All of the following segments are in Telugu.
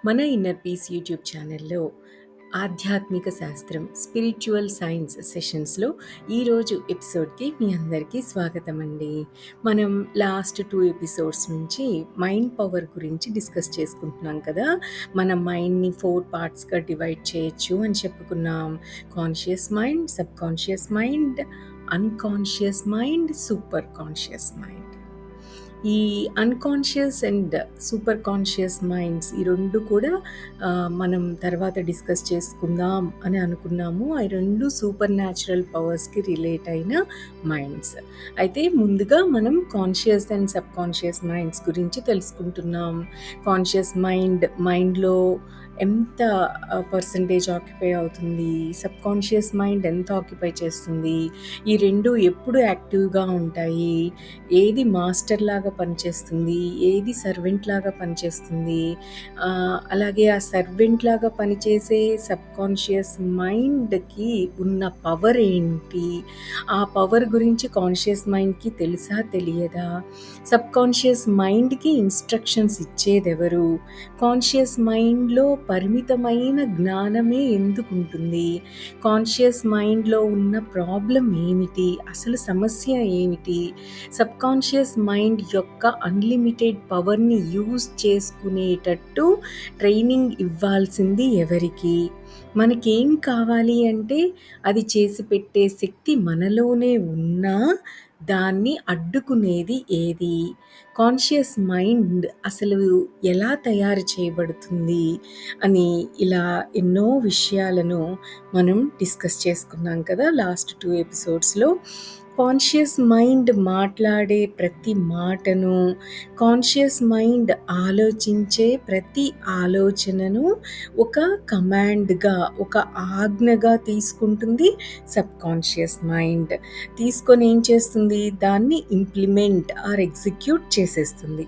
మన ఇన్నర్ పీస్ యూట్యూబ్ ఛానల్లో ఆధ్యాత్మిక శాస్త్రం స్పిరిచువల్ సైన్స్ సెషన్స్లో ఈరోజు ఎపిసోడ్కి మీ అందరికీ స్వాగతం అండి. మనం లాస్ట్ 2 ఎపిసోడ్స్ నుంచి మైండ్ పవర్ గురించి డిస్కస్ చేసుకుంటున్నాం కదా. మన మైండ్ని 4 పార్ట్స్గా డివైడ్ చేయొచ్చు అని చెప్పుకున్నాం. Conscious mind, subconscious mind, unconscious mind, superconscious mind. ఈ unconscious and superconscious minds ఈ రెండు కూడా మనం తర్వాత డిస్కస్ చేసుకుందాం అని అనుకున్నాము. ఈ రెండు సూపర్ న్యాచురల్ పవర్స్కి రిలేట్ అయిన మైండ్స్. అయితే ముందుగా మనం conscious and sub conscious minds గురించి తెలుసుకుంటున్నాం. కాన్షియస్ మైండ్లో ఎంత పర్సంటేజ్ ఆక్యుపై అవుతుంది, సబ్ కాన్షియస్ మైండ్ ఎంత ఆక్యుపై చేస్తుంది, ఈ రెండు ఎప్పుడు యాక్టివ్గా ఉంటాయి, ఏది మాస్టర్ లాగా పనిచేస్తుంది, ఏది సర్వెంట్ లాగా పనిచేస్తుంది, అలాగే ఆ సర్వెంట్ లాగా పనిచేసే సబ్ కాన్షియస్ మైండ్కి ఉన్న పవర్ ఏంటి, ఆ పవర్ గురించి కాన్షియస్ మైండ్కి తెలుసా తెలియదా, సబ్ కాన్షియస్ మైండ్కి ఇన్స్ట్రక్షన్స్ ఇచ్చేదెవరు, కాన్షియస్ మైండ్లో పరిమితమైన జ్ఞానమే ఎందుకు ఉంటుంది, కాన్షియస్ మైండ్లో ఉన్న ప్రాబ్లం ఏమిటి, అసలు సమస్య ఏమిటి, సబ్ కాన్షియస్ మైండ్ యొక్క అన్లిమిటెడ్ పవర్ని యూజ్ చేసుకునేటట్టు ట్రైనింగ్ ఇవ్వాల్సింది ఎవరికి, మనకేం కావాలి అంటే అది చేసి పెట్టే శక్తి మనలోనే ఉన్నా దాన్ని అడ్డుకునేది ఏది, కాన్షియస్ మైండ్ అసలు ఎలా తయారు చేయబడుతుంది అని ఇలా ఎన్నో విషయాలను మనం డిస్కస్ చేసుకున్నాం కదా లాస్ట్ 2 ఎపిసోడ్స్లో. కాన్షియస్ మైండ్ మాట్లాడే ప్రతి మాటను, కాన్షియస్ మైండ్ ఆలోచించే ప్రతి ఆలోచనను ఒక కమాండ్గా, ఒక ఆజ్ఞగా తీసుకుంటుంది సబ్ కాన్షియస్ మైండ్. తీసుకొని ఏం చేస్తుంది, దాన్ని ఇంప్లిమెంట్ ఆర్ ఎగ్జిక్యూట్ చేసేస్తుంది.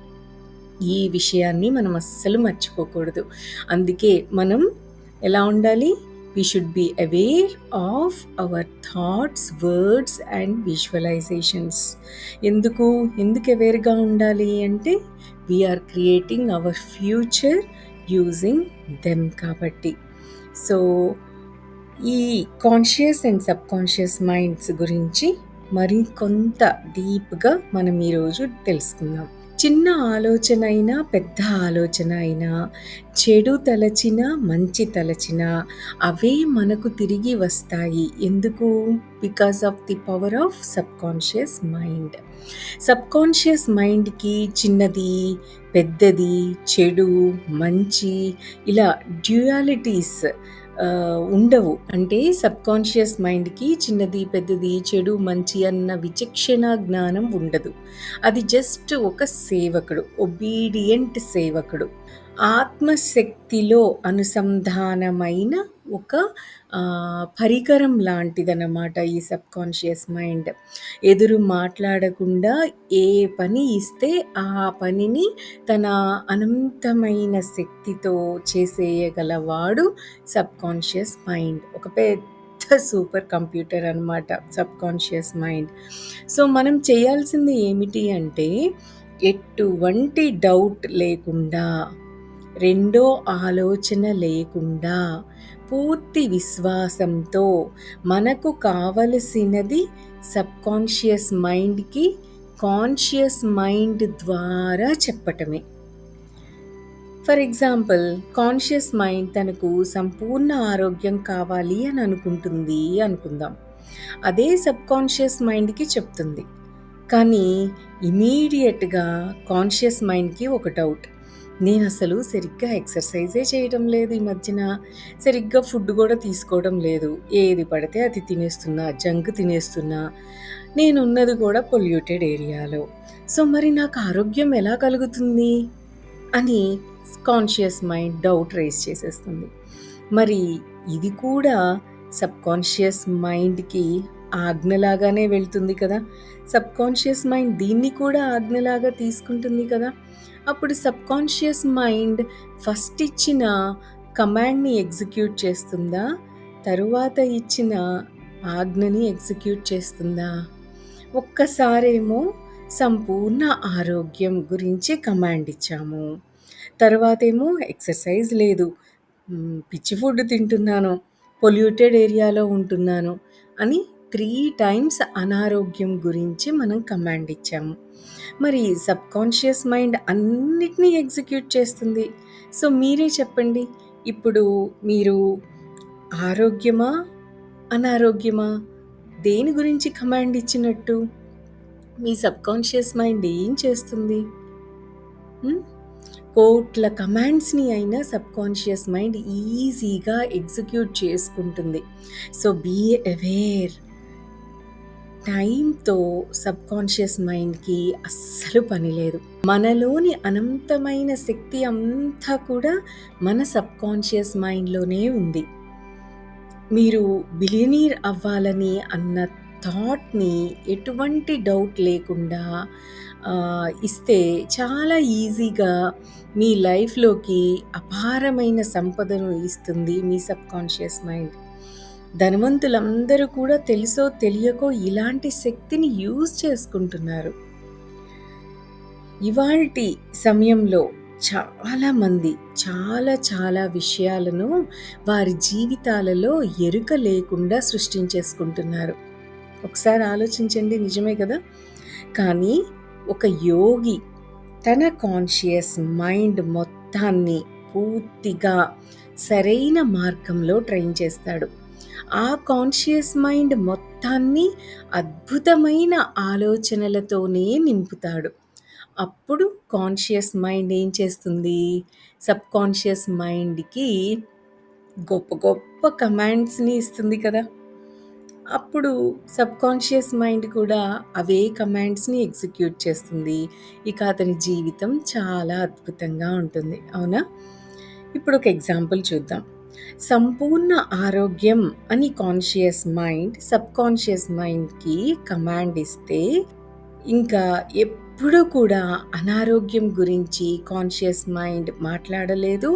ఈ విషయాన్ని మనం అస్సలు మర్చిపోకూడదు. అందుకే మనం ఎలా ఉండాలి, we should be aware of our thoughts, words and visualizations. ఎందుకు అవేర్గా ఉండాలి అంటే we are creating our future using them కాబట్టి. సో ఈ conscious and sub conscious minds గురించి మరి కొంత డీప్గా మనం ఈరోజు తెలుసుకుందాం. చిన్న ఆలోచన అయినా, పెద్ద ఆలోచన అయినా, చెడు తలచిన, మంచి తలచిన అవే మనకు తిరిగి వస్తాయి. ఎందుకు? Because of the power of sub conscious mind. Sub conscious మైండ్కి చిన్నది, పెద్దది, చెడు, మంచి ఇలా డ్యూయాలిటీస్ ఉండవు. అంటే సబ్ కాన్షియస్ మైండ్కి చిన్నది, పెద్దది, చెడు, మంచి అన్న విచక్షణ జ్ఞానం ఉండదు. అది జస్ట్ ఒక సేవకుడు, ఒబీడియంట్ సేవకుడు, ఆత్మశక్తిలో అనుసంధానమైన ఒక పరికరం లాంటిదన్నమాట ఈ సబ్ కాన్షియస్ మైండ్. ఎదురు మాట్లాడకుండా ఏ పని ఇస్తే ఆ పనిని తన అనంతమైన శక్తితో చేసేయగలవాడు సబ్ కాన్షియస్ మైండ్. ఒక పెద్ద సూపర్ కంప్యూటర్ అన్నమాట సబ్ కాన్షియస్ మైండ్. సో మనం చేయాల్సింది ఏమిటి అంటే ఎటువంటి డౌట్ లేకుండా, రెండో ఆలోచన లేకుండా, పూర్తి విశ్వాసంతో మనకు కావలసినది సబ్ కాన్షియస్ మైండ్కి కాన్షియస్ మైండ్ ద్వారా చెప్పటమే. ఫర్ ఎగ్జాంపుల్, కాన్షియస్ మైండ్ తనకు సంపూర్ణ ఆరోగ్యం కావాలి అని అనుకుంటుంది అనుకుందాం. అదే సబ్ కాన్షియస్ మైండ్కి చెప్తుంది. కానీ ఇమీడియట్గా కాన్షియస్ మైండ్కి ఒక డౌట్, నేను అసలు సరిగ్గా ఎక్సర్సైజే చేయడం లేదు, ఈ మధ్యన సరిగ్గా ఫుడ్ కూడా తీసుకోవడం లేదు, ఏది పడితే అది తినేస్తున్నా, జంక్ తినేస్తున్నా, నేనున్నది కూడా పొల్యూటెడ్ ఏరియాలో, సో మరి నాకు ఆరోగ్యం ఎలా కలుగుతుంది అని కాన్షియస్ మైండ్ డౌట్ రేస్ చేసేస్తుంది. మరి ఇది కూడా సబ్ కాన్షియస్ మైండ్కి ఆజ్ఞలాగానే వెళ్తుంది కదా. సబ్ కాన్షియస్ మైండ్ దీన్ని కూడా ఆజ్ఞలాగా తీసుకుంటుంది కదా. అప్పుడు సబ్ కాన్షియస్ మైండ్ ఫస్ట్ ఇచ్చిన కమాండ్ని ఎగ్జిక్యూట్ చేస్తుందా, తరువాత ఇచ్చిన ఆజ్ఞని ఎగ్జిక్యూట్ చేస్తుందా? ఒక్కసారేమో సంపూర్ణ ఆరోగ్యం గురించి కమాండ్ ఇచ్చాము, తర్వాతేమో ఎక్సర్సైజ్ లేదు. పిచ్చి ఫుడ్ తింటున్నాను. పొల్యూటెడ్ ఏరియాలో ఉంటున్నాను అని 3 టైమ్స్ అనారోగ్యం గురించి మనం కమాండ్ ఇచ్చాము. మరి సబ్‌కాన్షియస్ మైండ్ అన్నిటిని ఎగ్జిక్యూట్ చేస్తుంది. సో, మీరే చెప్పండి. ఇప్పుడు మీరు ఆరోగ్యమా? అనారోగ్యమా? దేని గురించి కమాండ్ ఇచ్చినట్టు? మీ సబ్‌కాన్షియస్ మైండ్ ఏం చేస్తుంది? హ్మ్. కోట్ల కమాండ్స్‌ని అయినా సబ్‌కాన్షియస్ మైండ్ ఈజీగా ఎగ్జిక్యూట్ చేసుకుంటుంది. So, be aware. టైమ్‌తో సబ్‌కాన్షియస్ మైండ్‌కి అస్సలు పని లేదు. మనలోని అనంతమైన శక్తి అంతా కూడా మన సబ్‌కాన్షియస్ మైండ్‌లోనే ఉంది. మీరు బిలియనీర్ అవ్వాలని అన్న థాట్‌ని ఎటువంటి డౌట్ లేకుండా ఇస్తే చాలా ఈజీగా మీ లైఫ్‌లోకి అపారమైన సంపదను ఇస్తుంది మీ సబ్‌కాన్షియస్ మైండ్. ధనవంతులందరూ కూడా తెలుసో తెలియకో ఇలాంటి శక్తిని యూజ్ చేసుకుంటున్నారు. ఇవాల్టి సమయంలో చాలామంది చాలా విషయాలను వారి జీవితాలలో ఎరుక లేకుండా సృష్టించేసుకుంటున్నారు. ఒకసారి ఆలోచించండి, నిజమే కదా! కానీ ఒక యోగి తన కాన్షియస్ మైండ్ మొత్తాన్ని పూర్తిగా సరైన మార్గంలో ట్రైన్ చేస్తాడు. ఆ కాన్షియస్ మైండ్ మొత్తాన్ని అద్భుతమైన ఆలోచనలతోనే నింపుతాడు. అప్పుడు కాన్షియస్ మైండ్ ఏం చేస్తుంది? సబ్‌కాన్షియస్ మైండ్‌కి గొప్ప కమాండ్స్‌ని ఇస్తుంది కదా! అప్పుడు సబ్‌కాన్షియస్ మైండ్ కూడా అవే కమాండ్స్‌ని ఎగ్జిక్యూట్ చేస్తుంది. ఇక అతని జీవితం చాలా అద్భుతంగా ఉంటుంది. అవునా? ఇప్పుడు ఒక ఎగ్జాంపుల్ చూద్దాం. సంపూర్ణ ఆరోగ్యం అని కాన్షియస్ మైండ్ సబ్‌కాన్షియస్ మైండ్‌కి కమాండ్ ఇస్తే ఇంకా ఎప్పుడూ కూడా అనారోగ్యం గురించి కాన్షియస్ మైండ్ మాట్లాడలేదు,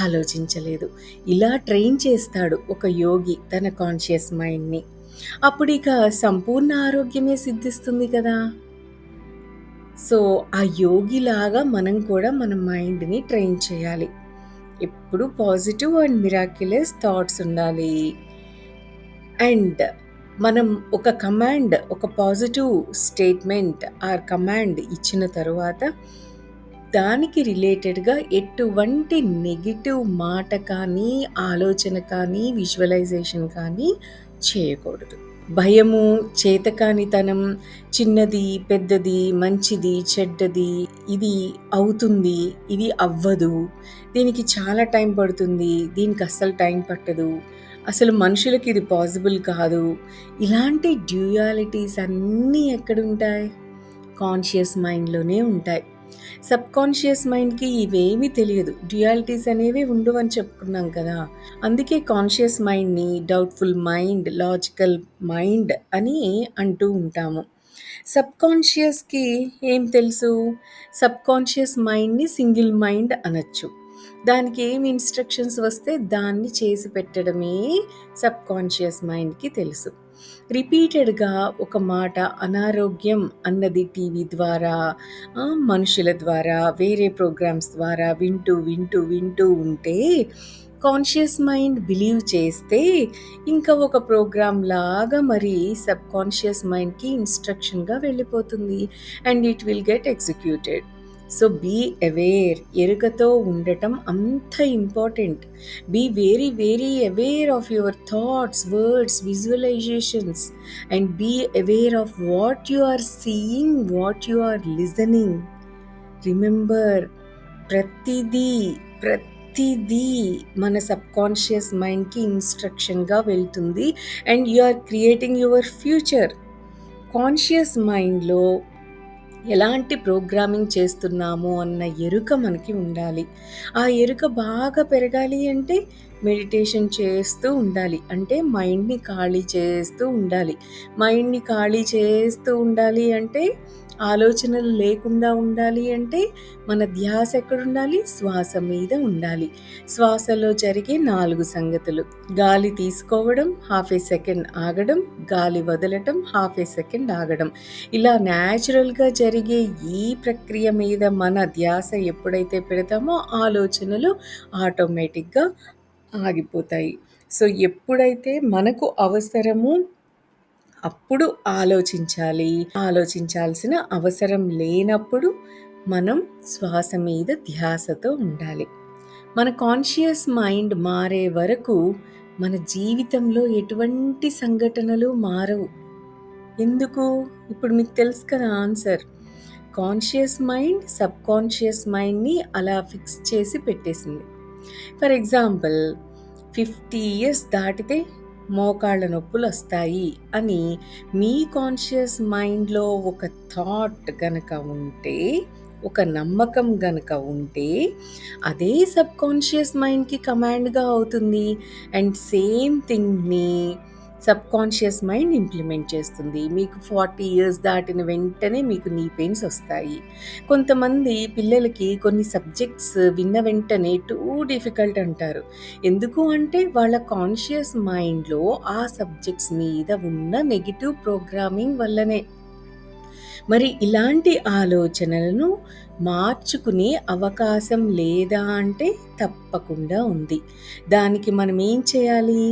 ఆలోచించలేదు. ఇలా ట్రైన్ చేస్తాడు ఒక యోగి తన కాన్షియస్ మైండ్‌ని. అప్పుడిక సంపూర్ణ ఆరోగ్యమే సిద్ధిస్తుంది కదా! సో, ఆ యోగిలాగా మనం కూడా మన మైండ్‌ని ట్రైన్ చేయాలి. ఎప్పుడు పాజిటివ్ అండ్ మిరాక్యులస్ థాట్స్ ఉండాలి. అండ్ మనం ఒక పాజిటివ్ స్టేట్మెంట్ ఆర్ కమాండ్ ఇచ్చిన తరువాత దానికి రిలేటెడ్‌గా ఎటువంటి నెగెటివ్ మాట కానీ, ఆలోచన కానీ, విజువలైజేషన్ కానీ చేయకూడదు. భయము, చేతకానితనం, చిన్నది, పెద్దది, మంచిది, చెడ్డది, ఇది అవుతుంది, ఇది అవ్వదు, దీనికి చాలా టైం పడుతుంది, దీనికి అస్సలు టైం పట్టదు, అసలు మనుషులకి ఇది పాసిబుల్ కాదు. ఇలాంటి డ్యూయాలిటీస్ అన్నీ ఎక్కడుంటాయి? కాన్షియస్ మైండ్‌లోనే ఉంటాయి. సబ్‌కాన్షియస్ మైండ్‌కి ఇవేమీ తెలియదు. డ్యుయాలిటీస్ అనేవి ఉండవని చెప్పుకున్నాం కదా! అందుకే కాన్షియస్ మైండ్‌ని డౌట్‌ఫుల్ మైండ్, లాజికల్ మైండ్ అని అంటూ ఉంటాము. సబ్‌కాన్షియస్‌కి ఏం తెలుసు? సబ్‌కాన్షియస్ మైండ్‌ని సింగిల్ మైండ్ అనొచ్చు. దానికి ఏం ఇన్‌స్ట్రక్షన్స్ వస్తే దాన్ని చేసి పెట్టడమే సబ్‌కాన్షియస్ మైండ్‌కి తెలుసు. రిపీటెడ్‌గా ఒక మాట అనారోగ్యం అన్నది టీవీ ద్వారా, మనుషుల ద్వారా, వేరే ప్రోగ్రామ్స్ ద్వారా వింటూ ఉంటే కాన్షియస్ మైండ్ బిలీవ్ చేస్తే ఇంకా ఒక ప్రోగ్రామ్ లాగా మరి సబ్‌కాన్షియస్ మైండ్‌కి ఇన్‌స్ట్రక్షన్‌గా వెళ్ళిపోతుంది. And it will get executed. So, be aware. ఎరుకతో ఉండటం అంత important. Be very aware of your thoughts, words, visualisations and be aware of what you are seeing, what you are listening. Remember, ప్రతిదీ మన సబ్‌కాన్షియస్ మైండ్‌కి ఇన్‌స్ట్రక్షన్‌గా వెళ్తుంది. And you are creating your future. Conscious మైండ్‌లో ఎలాంటి ప్రోగ్రామింగ్ చేస్తున్నాము అన్న ఎరుక మనకి ఉండాలి. ఆ ఎరుక బాగా పెరగాలి అంటే మెడిటేషన్ చేస్తూ ఉండాలి. అంటే మైండ్‌ని ఖాళీ చేస్తూ ఉండాలి. మైండ్‌ని ఖాళీ చేస్తూ ఉండాలి అంటే ఆలోచనలు లేకుండా ఉండాలి అంటే మన ధ్యాస ఎక్కడుండాలి? శ్వాస మీద ఉండాలి. శ్వాసలో జరిగే 4 సంగతులు. గాలి తీసుకోవడం, హాఫ్ ఏ సెకండ్ ఆగడం, గాలి వదలటం, హాఫ్ ఏ సెకండ్ ఆగడం. ఇలా న్యాచురల్‌గా జరిగే ఈ ప్రక్రియ మీద మన ధ్యాస ఎప్పుడైతే పెడతామో ఆలోచనలు ఆటోమేటిక్‌గా ఆగిపోతాయి. సో, ఎప్పుడైతే మనకు అవసరమో అప్పుడు ఆలోచించాలి. ఆలోచించాల్సిన అవసరం లేనప్పుడు మనం శ్వాస మీద ధ్యాసతో ఉండాలి. మన కాన్షియస్ మైండ్ మారే వరకు మన జీవితంలో ఎటువంటి సంఘటనలు మారవు. ఎందుకు? ఇప్పుడు మీకు తెలుసు కదా ఆన్సర్. కాన్షియస్ మైండ్ సబ్‌కాన్షియస్ మైండ్‌ని అలా ఫిక్స్ చేసి పెట్టేసింది. ఫర్ ఎగ్జాంపుల్ 50 ఇయర్స్ దాటితే మోకాళ్ళ నొప్పులొస్తాయి అని మీ కాన్షియస్ మైండ్‌లో ఒక థాట్ గనక ఉంటే, ఒక నమ్మకం గనక ఉంటే, అదే సబ్‌కాన్షియస్ మైండ్‌కి కమాండ్‌గా అవుతుంది. అండ్ సేమ్ థింగ్‌ని సబ్‌కాన్షియస్ మైండ్ ఇంప్లిమెంట్ చేస్తుంది. మీకు 40 ఇయర్స్ దాటిన వెంటనే మీకు నీ పెయిన్స్ వస్తాయి. కొంతమంది పిల్లలకి కొన్ని సబ్జెక్ట్స్ విన్న వెంటనే టూ డిఫికల్ట్ అంటారు. ఎందుకు అంటే వాళ్ళ కాన్షియస్ మైండ్‌లో ఆ సబ్జెక్ట్స్ మీద ఉన్న నెగెటివ్ ప్రోగ్రామింగ్ వల్లనే. మరి ఇలాంటి ఆలోచనలను మార్చుకునే అవకాశం లేదా అంటే తప్పకుండా ఉంది. దానికి మనం ఏం చేయాలి?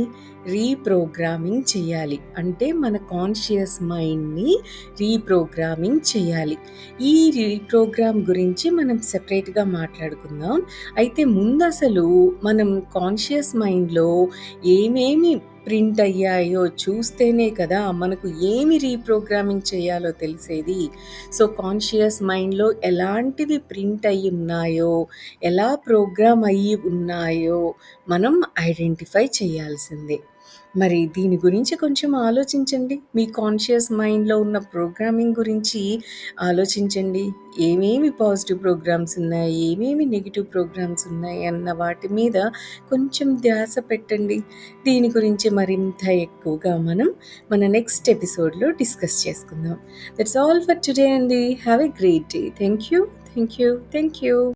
రీప్రోగ్రామింగ్ చేయాలి. అంటే మన కాన్షియస్ మైండ్‌ని రీప్రోగ్రామింగ్ చేయాలి. ఈ రీప్రోగ్రామ్ గురించి మనం సెపరేట్‌గా మాట్లాడుకుందాం. అయితే ముందసలు మనం కాన్షియస్ మైండ్‌లో ఏమేమి ప్రింట్ అయ్యాయో చూస్తేనే కదా మనకు ఏమి రీప్రోగ్రామింగ్ చేయాలో తెలిసేది. సో, కాన్షియస్ మైండ్‌లో ఎలాంటివి ప్రింట్ అయ్యి ఉన్నాయో, ఎలా ప్రోగ్రామ్ అయ్యి ఉన్నాయో మనం ఐడెంటిఫై చేయాల్సిందే. మరి దీని గురించి కొంచెం ఆలోచించండి. మీ కాన్షియస్ మైండ్‌లో ఉన్న ప్రోగ్రామింగ్ గురించి ఆలోచించండి. ఏమేమి పాజిటివ్ ప్రోగ్రామ్స్ ఉన్నాయి, ఏమేమి నెగెటివ్ ప్రోగ్రామ్స్ ఉన్నాయి అన్న వాటి మీద కొంచెం ధ్యాస పెట్టండి. దీని గురించి మరింత ఎక్కువగా మనం మన నెక్స్ట్ ఎపిసోడ్‌లో డిస్కస్ చేసుకుందాం. దట్స్ ఆల్ ఫర్ టుడే అండి. Have a great day. Thank you. Thank you. Thank you.